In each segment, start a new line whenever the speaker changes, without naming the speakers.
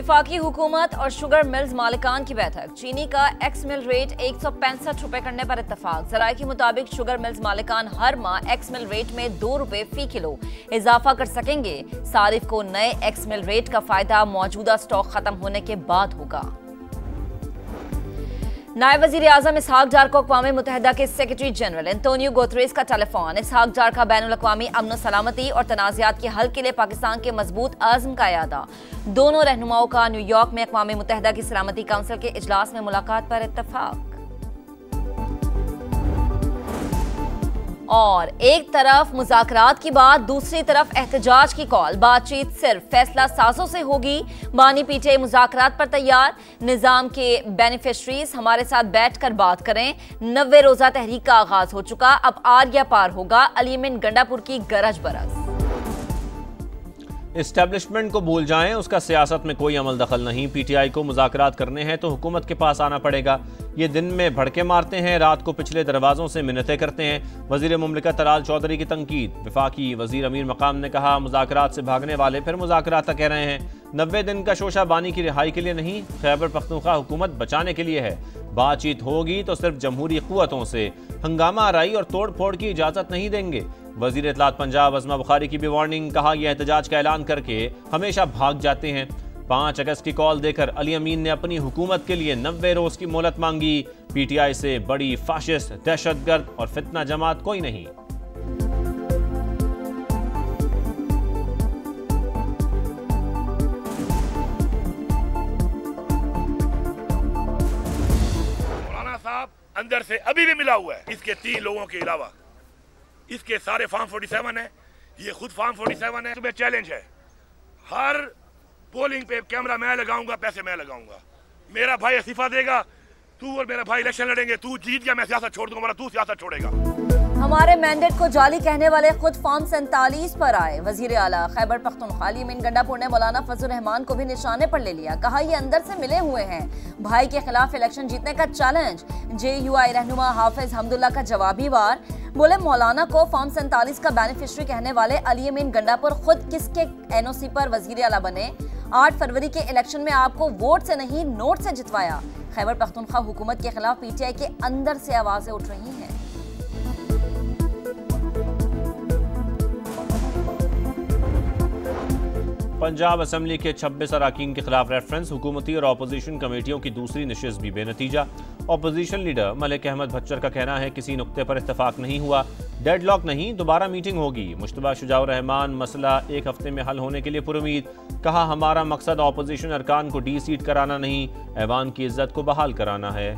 वफाकी हुकूमत और शुगर मिल्स मालिकान की बैठक। चीनी का एक्स मिल रेट 165 रुपए करने पर इत्तफाक। जराये के मुताबिक शुगर मिल्स मालिकान हर माह एक्स मिल रेट में 2 रुपए फी किलो इजाफा कर सकेंगे। सारिफ को नए एक्स मिल रेट का फायदा मौजूदा स्टॉक खत्म होने के बाद होगा। नायब वजीर आजम इसहाक डार को अक़वाम मुत्तहिदा के सेक्रेटरी जनरल एंटोनियो गुतरेस का टेलीफोन। इसहाक डार का बैनुल अक़वामी अमन सलामती और तनाज़ात के हल के लिए पाकिस्तान के मजबूत आज़म का यादा। दोनों रहनुमाओं का न्यूयॉर्क में अक़वाम मुत्तहिदा की सलामती काउंसिल के इजलास में मुलाकात पर इत्तफाक। और एक तरफ मुज़ाकरात की बात, दूसरी तरफ एहतजाज की कॉल। बातचीत सिर्फ फैसला साजों से होगी। बानी पीटीआई मुज़ाकरात पर तैयार। निज़ाम के बेनिफिशरीज हमारे साथ बैठकर बात करें। 90 रोजा तहरीक का आगाज हो चुका, अब आर या पार होगा। अली अमीन गंडापुर की गरज बरस।
इस्टेब्लिशमेंट को भूल जाएं, उसका सियासत में कोई अमल दखल नहीं। पीटीआई को मुज़ाकरात करने हैं तो हुकूमत के पास आना पड़ेगा। ये दिन में भड़के मारते हैं, रात को पिछले दरवाजों से मिन्नतें करते हैं। वजीर मुमलिकत तलाल चौधरी की तनकीद। वफाकी वजीर अमीर मकाम ने कहा, मुज़ाकरात से भागने वाले फिर मुज़ाकरात तक कह रहे हैं। 90 दिन का शोशा बानी की रिहाई के लिए नहीं, खैबर पख्तूनख्वा हुकूमत बचाने के लिए है। बातचीत होगी तो सिर्फ जमहूरी क़ुव्वतों से। हंगामा आराई और तोड़ फोड़ की इजाज़त नहीं देंगे। वजीर इत्तलात पंजाब अज़मा बुखारी की भी वार्निंग। कहा, यह एहतजाज का ऐलान करके हमेशा भाग जाते हैं। 5 अगस्त की कॉल देकर अली अमीन ने अपनी हुकूमत के लिए 90 रोज की मोहलत मांगी। पीटीआई से बड़ी फाशिस्ट, दहशतगर्द और फितना जमात कोई नहीं।
मौलाना साहब अंदर से अभी भी मिला हुआ है, इसके 3 लोगों के अलावा। इसके सारे फार्म 47 है, ये खुद फार्म 47 है। तुम्हें चैलेंज है, हर पोलिंग पे कैमरा मैं लगाऊंगा, पैसे मैं लगाऊंगा। मेरा भाई इस्तीफा देगा, तू और मेरा भाई इलेक्शन लड़ेंगे। तू जीत गया, मैं सियासत छोड़ दूंगा, तू सियासत छोड़ेगा।
हमारे मैंडेट को जाली कहने वाले खुद फॉर्म 47 पर आए। वजीर आला खैबर पख्तूनख्वा अली अमीन गंडापुर ने मौलाना फजल रहमान को भी निशाने पर ले लिया। कहा, ये अंदर से मिले हुए हैं। भाई के खिलाफ इलेक्शन जीतने का चैलेंज। JUI रहनुमा हाफिज हमदुल्ला का जवाबी वार। बोले, मौलाना को फॉर्म 47 का बेनिफिशरी कहने वाले अली अमीन गंडापुर खुद किसके NOC पर वजीर आला बने? 8 फरवरी के इलेक्शन में आपको वोट से नहीं, नोट से जितवाया। खैबर पख्तूनख्वा हुकूमत के खिलाफ पीटीआई के अंदर से आवाजें उठ रही हैं।
पंजाब असम्बली के 26 अरकान के खिलाफ रेफरेंस। हुकूमती और अपोजिशन कमेटियों की दूसरी नशिस्त भी बेनतीजा। अपोजिशन लीडर मलिक अहमद भच्चर का कहना है, किसी नुक्ते पर इत्तफाक नहीं हुआ, डेडलॉक नहीं, दोबारा मीटिंग होगी। मुश्तबा शुजाउर रहमान, मसला 1 हफ्ते में हल होने के लिए पुरुमीद। कहा, हमारा मकसद अपोजिशन अरकान को डी-सीट कराना नहीं, ऐवान की इज्जत को बहाल कराना है।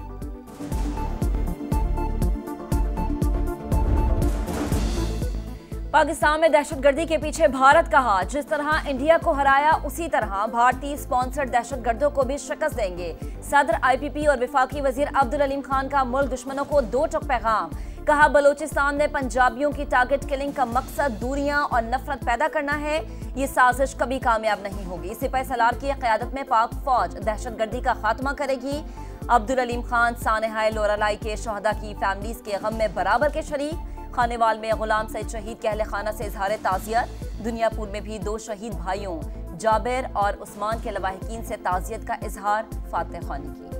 पाकिस्तान में दहशतगर्दी के पीछे भारत कहा, जिस तरह इंडिया को हराया उसी तरह भारतीय स्पॉन्सर्ड दहशतगर्दों को भी शिकस्त देंगे। सदर IPP और वफाकी वजीर अब्दुल अलीम खान का मुल्क दुश्मनों को 2 टुक पैगाम। कहा, बलोचिस्तान में पंजाबियों की टारगेट किलिंग का मकसद दूरियां और नफरत पैदा करना है। ये साजिश कभी कामयाब नहीं होगी। सिपाही सलार की क़यादत में पाक फौज दहशतगर्दी का खात्मा करेगी। अब्दुल अलीम खान सानेहाय लोरालाई के शहदा की फैमिलीज के गम में बराबर के शरीक। खानेवाल में गुलाम सईद शहीद के अहले खाना से इजहार ताज़ियत। दुनियापुर में भी 2 शहीद भाइयों जाबिर और उस्मान के लवाहिकीन से ताज़ियत का इजहार। फातिह खानी की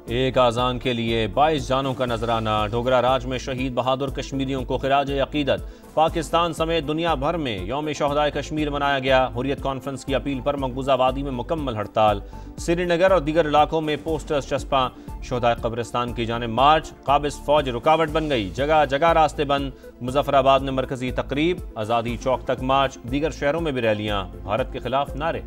एक आज़ान के लिए 22 जानों का नजराना। डोगरा राज में शहीद बहादुर कश्मीरियों को खिराज अकीदत। पाकिस्तान समेत दुनिया भर में यौम शहदाए कश्मीर मनाया गया। हुर्रियत कॉन्फ्रेंस की अपील पर मकबूजा वादी में मुकम्मल हड़ताल। श्रीनगर और दीगर इलाकों में पोस्टर्स चस्पा। शहदाए कब्रिस्तान की जानिब मार्च। काबिज फौज रुकावट बन गई, जगह जगह रास्ते बंद। मुजफ्फराबाद में मरकजी तकरीब। आज़ादी चौक तक मार्च। दीगर शहरों में भी रैलियां। भारत के खिलाफ नारे।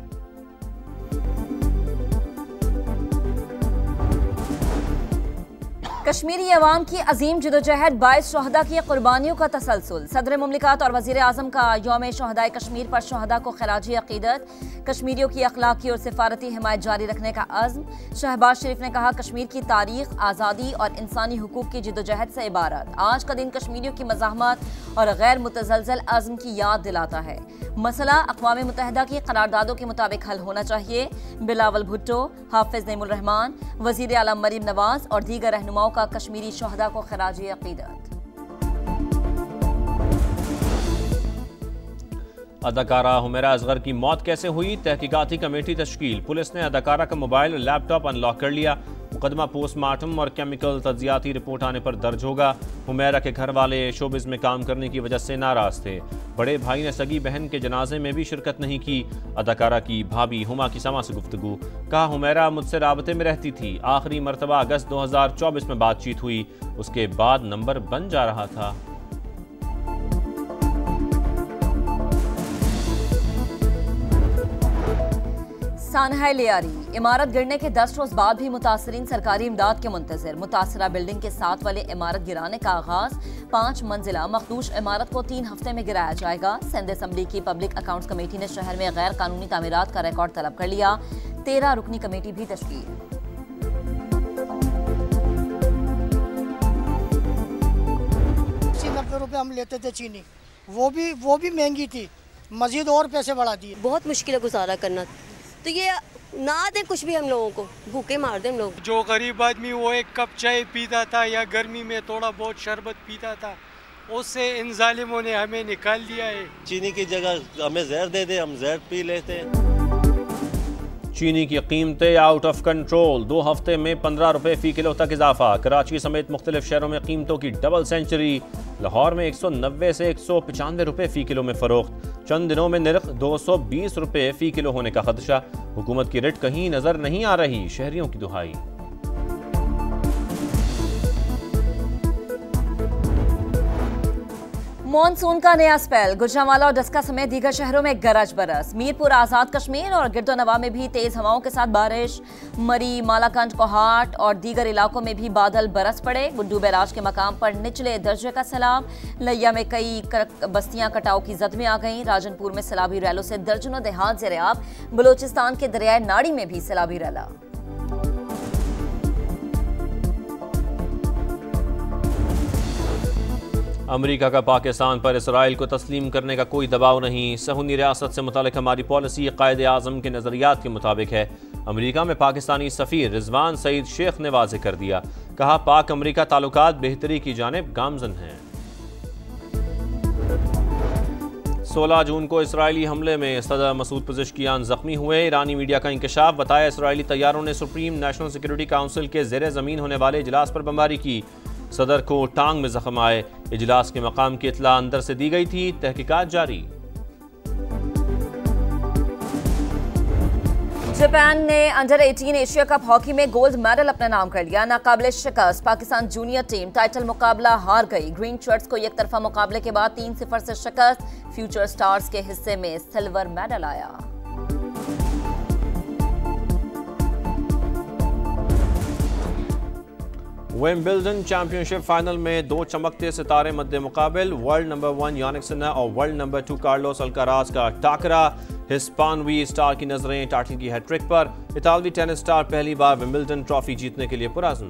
कश्मीरी अवाम की अजीम जदोजहद 22 शहदा की कुर्बानियों का तसलसल। सदर मुमलिकत और वजीर आजम का यौम शहदाए कश्मीर पर शहदा को खिराजी अकीदत। कश्मीरियों की अखलाकी और सिफारती हिमायत जारी रखने का अज़्म। शहबाज शरीफ ने कहा, कश्मीर की तारीख आज़ादी और इंसानी हुकूक की जदोजहद से इबारत। आज का दिन कश्मीरियों की मज़ाहमत और गैर मुतज़लज़ल अज़्म की याद दिलाता है। मसला अक़वाम मुत्तहिदा की करारदादों के मुताबिक हल होना चाहिए। बिलावल भुट्टो, हाफिज नईमुर रहमान, वज़ीर आला मरीम नवाज और दीगर रहनुमाओं का कश्मीरी शहदा को खिराजी अकीदत।
अदाकारा हुमैरा असगर की मौत कैसे हुई, तहकीकाती कमेटी तश्कील। पुलिस ने अदाकारा का मोबाइल और लैपटॉप अनलॉक कर लिया। मुकदमा पोस्टमार्टम और केमिकल तज्जियाती रिपोर्ट आने पर दर्ज होगा। हुमैरा के घर वाले शोबिज में काम करने की वजह से नाराज थे। बड़े भाई ने सगी बहन के जनाजे में भी शिरकत नहीं की। अदाकारा की भाभी हुमा की समा से गुफ्तगू। कहा, हुमैरा मुझसे राबते में रहती थी। आखिरी मरतबा अगस्त 2024 में बातचीत हुई, उसके बाद नंबर बन जा रहा था।
सानहाय लियारी, इमारत गिरने के 10 रोज बाद भी मुतासरीन सरकारी इमदाद के मुंतजर। मुतासरा बिल्डिंग के साथ वाले इमारत गिराने का आगाज। 5 मंजिला मखदूश इमारत को 3 हफ्ते में गिराया जाएगा। सिंध असम्बली की पब्लिक अकाउंट्स कमेटी ने शहर में गैर कानूनी तामीरात का रिकॉर्ड तलब कर लिया। 13 रुकनी कमेटी भी तश्कील।
80-90 रुपए हम लेते थे चीनी, वो भी महंगी थी, मजीद और पैसे बढ़ा दिए।
बहुत मुश्किल है गुजारा करना, तो ये ना दें कुछ भी हम लोगों को, भूखे मार दें हम लोग।
जो गरीब आदमी वो एक कप चाय पीता था या गर्मी में थोड़ा बहुत शरबत पीता था, उससे इन जालिमों ने हमें निकाल दिया है।
चीनी की जगह हमें जहर दे दे, हम जहर पी लेते हैं।
चीनी की कीमतें आउट ऑफ कंट्रोल। 2 हफ्ते में 15 रुपए फी किलो तक इजाफा। कराची समेत मुख्तलिफ शहरों में कीमतों की डबल सेंचुरी। लाहौर में 190 से 195 रुपए फी किलो में फरोख्त। चंद दिनों में निर्ख 220 रुपए फी किलो होने का खदशा। हुकूमत की रिट कहीं नजर नहीं आ रही, शहरियों की दुहाई।
मॉनसून का नया स्पेल। गुजरांवाला और डस्का समेत दीगर शहरों में गरज बरस। मीरपुर, आजाद कश्मीर और गिरदोनवा में भी तेज हवाओं के साथ बारिश। मरी, मालाकंड, कोहाट और दीगर इलाकों में भी बादल बरस पड़े। गुड्डू बैराज के मकाम पर निचले दर्जे का सैलाब। लैया में कई बस्तियां कटाव की जद में आ गईं। राजनपुर में सैलाबी रैलों से दर्जनों देहात ज़ेर-ए-आब। बलोचिस्तान के दरियाए नाड़ी में भी सैलाबी रैला।
अमेरिका का पाकिस्तान पर इसराइल को तस्लीम करने का कोई दबाव नहीं। सहूनी रियासत से मुतालिक हमारी पॉलिसी कायदे आज़म के नज़रियात के मुताबिक है। अमेरिका में पाकिस्तानी सफ़ीर रिजवान सईद शेख ने वाज़ेह कर दिया। कहा, पाक अमेरिका ताल्लुकात बेहतरी की जानिब गामज़न हैं। 16 जून को इसराइली हमले में सदर मसूद पज़ेश्कियान जख्मी हुए। ईरानी मीडिया का इंकशाफ। बताया, इसराइली तैयारों ने सुप्रीम नेशनल सिक्योरिटी काउंसिल के ज़ेर ज़मीन होने वाले इजलास पर बमबारी की। सदर को टांग में जख्म आए। इजलास के मकाम की इत्तला अंदर से दी गई थी। तहकीकात जारी।
जापान ने अंडर 18 एशिया कप हॉकी में गोल्ड मेडल अपने नाम कर लिया। नाकाबिले शिकस्त पाकिस्तान जूनियर टीम टाइटल मुकाबला हार गई। ग्रीन शर्ट्स को एक तरफा मुकाबले के बाद 3-0 से शिकस्त। फ्यूचर स्टार्स के हिस्से में सिल्वर मेडल आया।
विंबलडन चैंपियनशिप फाइनल में 2 चमकते सितारे मद्दे मुकाबिल। वर्ल्ड नंबर 1 यानिक सिन्नर और वर्ल्ड नंबर 2 कार्लोस अल्काराज का टाकरा। हिस्पानवी स्टार की नजरें टाइटल की हैट्रिक पर। इतालवी टेनिस स्टार पहली बार विंबलडन ट्रॉफी जीतने के लिए पुरअज़्म।